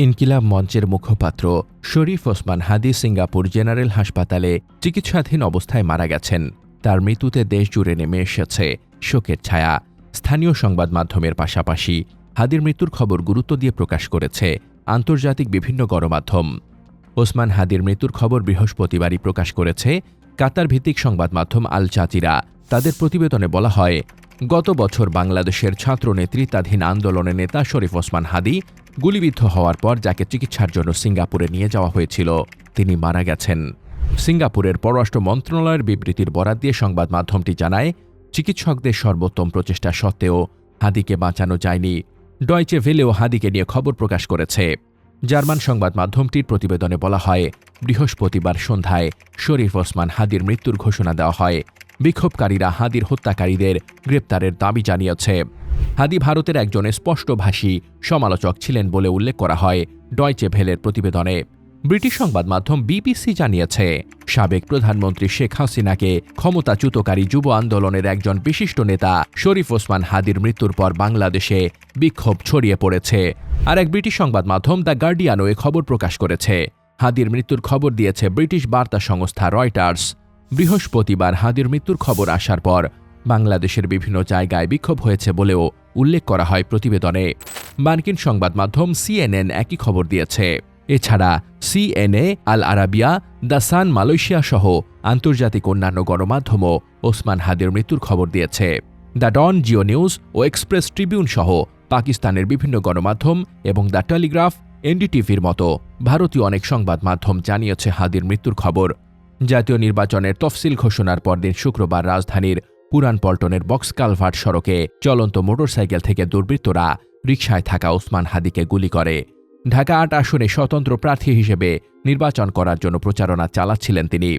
ইনকিলাব মঞ্চের মুখপাত্র শরীফ ওসমান হাদি Singapore general হাসপাতালে চিকিৎসাধীন অবস্থায় মারা গেছেন। তার মৃত্যুতে দেশজুড়ে নেমে এসেছে শোকের ছায়া। স্থানীয় সংবাদ মাধ্যমের পাশাপাশি হাদির মৃত্যুর খবর গুরুত্ব দিয়ে প্রকাশ করেছে আন্তর্জাতিক বিভিন্ন গণমাধ্যম। ওসমান হাদির মৃত্যুর খবর বৃহস্পতিবারই প্রকাশ করেছে কাতার ভিত্তিক সংবাদ মাধ্যম আল জাজিরা। তাদের প্রতিবেদনে বলা হয়, গত বছর বাংলাদেশের ছাত্র নেতৃত্বাধীন আন্দোলনের নেতা শরীফ ওসমান হাদি গুলিবিদ্ধ হওয়ার পর যাকে চিকিৎসার জন্য সিঙ্গাপুরে নিয়ে যাওয়া হয়েছিল, তিনি মারা গেছেন। সিঙ্গাপুরের পররাষ্ট্র মন্ত্রণালয়ের বিবৃতির বরাত দিয়ে সংবাদ মাধ্যমটি জানায়, চিকিৎসকদের সর্বোত্তম প্রচেষ্টা সত্ত্বেও হাদিকে বাঁচানো যায়নি। ডয়চে ভেলেও হাদিকে নিয়ে খবর প্রকাশ করেছে। জার্মান সংবাদ মাধ্যমটির প্রতিবেদনে বলা হয়, বৃহস্পতিবার সন্ধ্যায় শরীফ ওসমান হাদির মৃত্যুর ঘোষণা দেওয়া হয়। বিক্ষোভকারীরা হাদির হত্যাকারীদের গ্রেপ্তারের দাবি জানিয়েছে। হাদি ভারতের একজন স্পষ্টভাষী সমালোচক ছিলেন বলে উল্লেখ করা হয় ডয়চে ভেলের প্রতিবেদনে। ব্রিটিশ সংবাদ মাধ্যম বিবিসি জানিয়েছে, সাবেক প্রধানমন্ত্রী শেখ হাসিনাকে ক্ষমতাচ্যুতকারী যুব আন্দোলনের একজন বিশিষ্ট নেতা শরীফ ওসমান হাদির মৃত্যুর পর বাংলাদেশে বিক্ষোভ ছড়িয়ে পড়েছে। আর এক ব্রিটিশ সংবাদ মাধ্যম দ্য গার্ডিয়ানও এ খবর প্রকাশ করেছে। হাদির মৃত্যুর খবর দিয়েছে ব্রিটিশ বার্তা সংস্থা রয়টার্স। বৃহস্পতিবার হাদির মৃত্যুর খবর আসার পর বাংলাদেশের বিভিন্ন জায়গায় বিক্ষোভ হয়েছে বলেও উল্লেখ করা হয় প্রতিবেদনে। মার্কিন সংবাদ মাধ্যম সিএনএন একই খবর দিয়েছে। এছাড়া CNA, Al Arabiya, the Sun Malaysia সহ আন্তর্জাতিক অন্যান্য গণমাধ্যমও ওসমান হাদির মৃত্যুর খবর দিয়েছে। দ্য ডন, জিও নিউজ ও এক্সপ্রেস ট্রিবিউন সহ পাকিস্তানের বিভিন্ন গণমাধ্যম এবং দ্য টেলিগ্রাফ, এনডিটিভির মতো ভারতীয় অনেক সংবাদ মাধ্যম জানিয়েছে হাদির মৃত্যুর খবর। জাতীয় নির্বাচনের তফসিল ঘোষণার পরদিন শুক্রবার রাজধানীর পুরান পল্টনের বক্স কালভার্ট সড়কে চলন্ত মোটরসাইকেল থেকে দুর্বৃত্তরা রিকশায় থাকা ওসমান হাদিকে গুলি করে। ঢাকা ৮ আসনে স্বতন্ত্র প্রার্থী হিসেবে নির্বাচন করার জন্য প্রচারণা চালাচ্ছিলেন তিনি।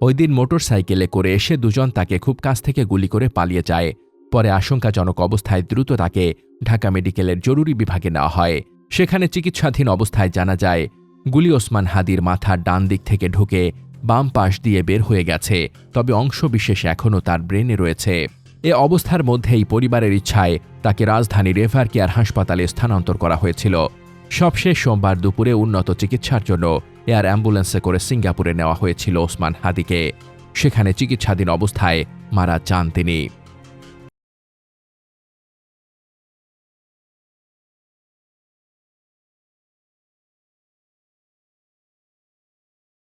ওই দিন মোটরসাইকেলে করে এসে দুজন তাকে খুব কাছ থেকে গুলি করে পালিয়ে যায়। পরে আশঙ্কাজনক অবস্থায় দ্রুত তাকে ঢাকা মেডিকেলের জরুরি বিভাগে নেওয়া হয়। সেখানে চিকিৎসাধীন অবস্থায় জানা যায়, গুলি ওসমান হাদির মাথার ডান দিক থেকে ঢুকে বাম পাশ দিয়ে বের হয়ে গেছে, তবে অংশবিশেষ এখনও তার ব্রেনে রয়েছে। এ অবস্থার মধ্যেই পরিবারের ইচ্ছায় তাকে রাজধানীর এভার কেয়ার হাসপাতালে স্থানান্তর করা হয়েছিল। সবশেষ সোমবার দুপুরে উন্নত চিকিৎসার জন্য এয়ার অ্যাম্বুলেন্সে করে সিঙ্গাপুরে নেওয়া হয়েছিল ওসমান হাদিকে। সেখানে চিকিৎসাধীন অবস্থায় মারা যান তিনি।